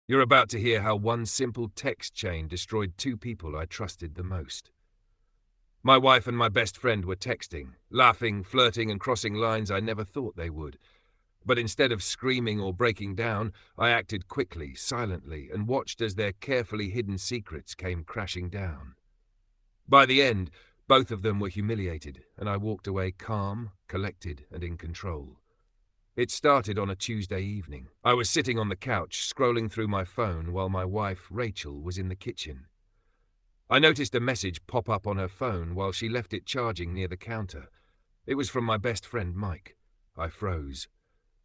You're about to hear how one simple text chain destroyed two people I trusted the most. My wife and my best friend were texting, laughing, flirting, and crossing lines I never thought they would. But instead of screaming or breaking down, I acted quickly, silently, and watched as their carefully hidden secrets came crashing down. By the end, both of them were humiliated, and I walked away calm, collected, and in control. It started on a Tuesday evening. I was sitting on the couch, scrolling through my phone while my wife, Rachel, was in the kitchen. I noticed a message pop up on her phone while she left it charging near the counter. It was from my best friend, Mike. I froze.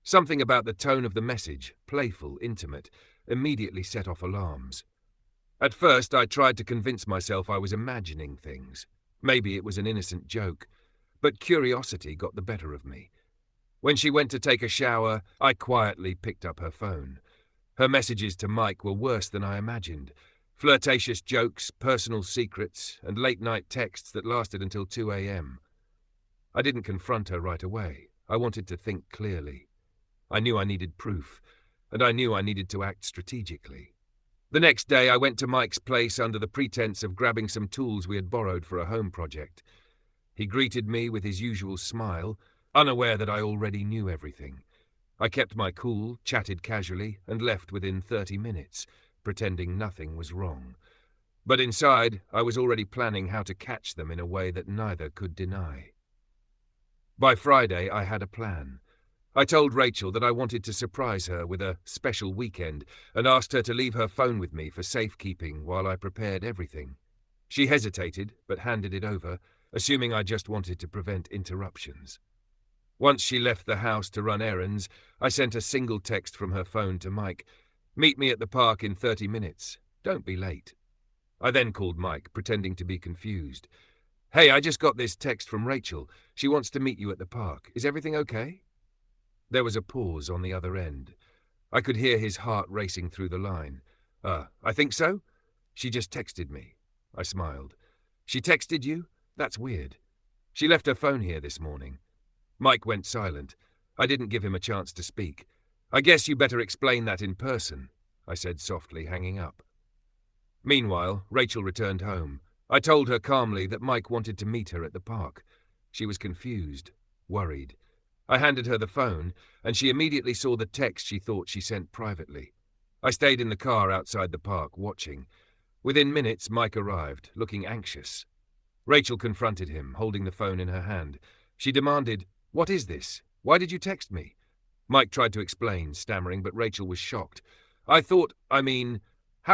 Something about the tone of the message, playful, intimate, immediately set off alarms. At first, I tried to convince myself I was imagining things. Maybe it was an innocent joke, but curiosity got the better of me. When she went to take a shower, I quietly picked up her phone. Her messages to Mike were worse than I imagined. Flirtatious jokes, personal secrets, and late-night texts that lasted until 2 a.m. I didn't confront her right away. I wanted to think clearly. I knew I needed proof, and I knew I needed to act strategically. The next day, I went to Mike's place under the pretense of grabbing some tools we had borrowed for a home project. He greeted me with his usual smile, unaware that I already knew everything. I kept my cool, chatted casually, and left within 30 minutes, pretending nothing was wrong. But inside, I was already planning how to catch them in a way that neither could deny. By Friday, I had a plan. I told Rachel that I wanted to surprise her with a special weekend and asked her to leave her phone with me for safekeeping while I prepared everything. She hesitated, but handed it over, assuming I just wanted to prevent interruptions. Once she left the house to run errands, I sent a single text from her phone to Mike. "Meet me at the park in 30 minutes. Don't be late." I then called Mike, pretending to be confused. "Hey, I just got this text from Rachel. She wants to meet you at the park. Is everything okay?" There was a pause on the other end. I could hear his heart racing through the line. I think so? She just texted me." I smiled. "She texted you? That's weird. She left her phone here this morning." Mike went silent. I didn't give him a chance to speak. "I guess you better explain that in person," I said softly, hanging up. Meanwhile, Rachel returned home. I told her calmly that Mike wanted to meet her at the park. She was confused, worried. I handed her the phone, and she immediately saw the text she thought she sent privately. I stayed in the car outside the park, watching. Within minutes, Mike arrived, looking anxious. Rachel confronted him, holding the phone in her hand. She demanded, "What is this? Why did you text me?" Mike tried to explain, stammering, but Rachel was shocked. How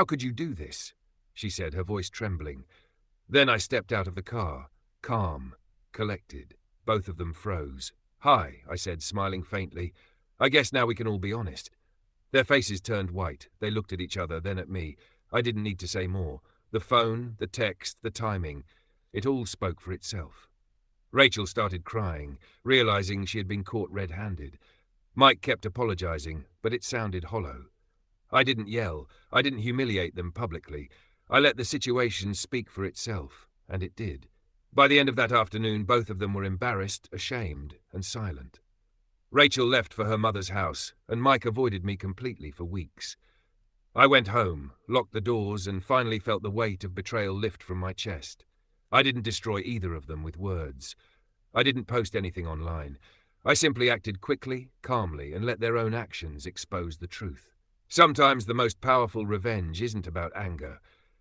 could you do this?" she said, her voice trembling. Then I stepped out of the car, calm, collected. Both of them froze. "Hi," I said, smiling faintly. "I guess now we can all be honest." Their faces turned white. They looked at each other, then at me. I didn't need to say more. The phone, the text, the timing. It all spoke for itself. Rachel started crying, realizing she had been caught red-handed. Mike kept apologizing, but it sounded hollow. I didn't yell. I didn't humiliate them publicly. I let the situation speak for itself, and it did. By the end of that afternoon, both of them were embarrassed, ashamed, and silent. Rachel left for her mother's house, and Mike avoided me completely for weeks. I went home, locked the doors, and finally felt the weight of betrayal lift from my chest. I didn't destroy either of them with words. I didn't post anything online. I simply acted quickly, calmly, and let their own actions expose the truth. Sometimes the most powerful revenge isn't about anger.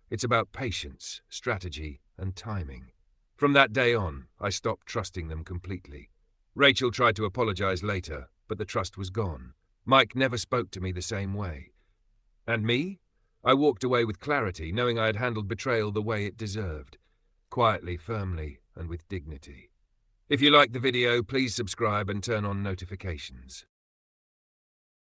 It's about patience, strategy, and timing. From that day on, I stopped trusting them completely. Rachel tried to apologize later, but the trust was gone. Mike never spoke to me the same way. And me? I walked away with clarity, knowing I had handled betrayal the way it deserved. Quietly, firmly, and with dignity. If you liked the video, please subscribe and turn on notifications.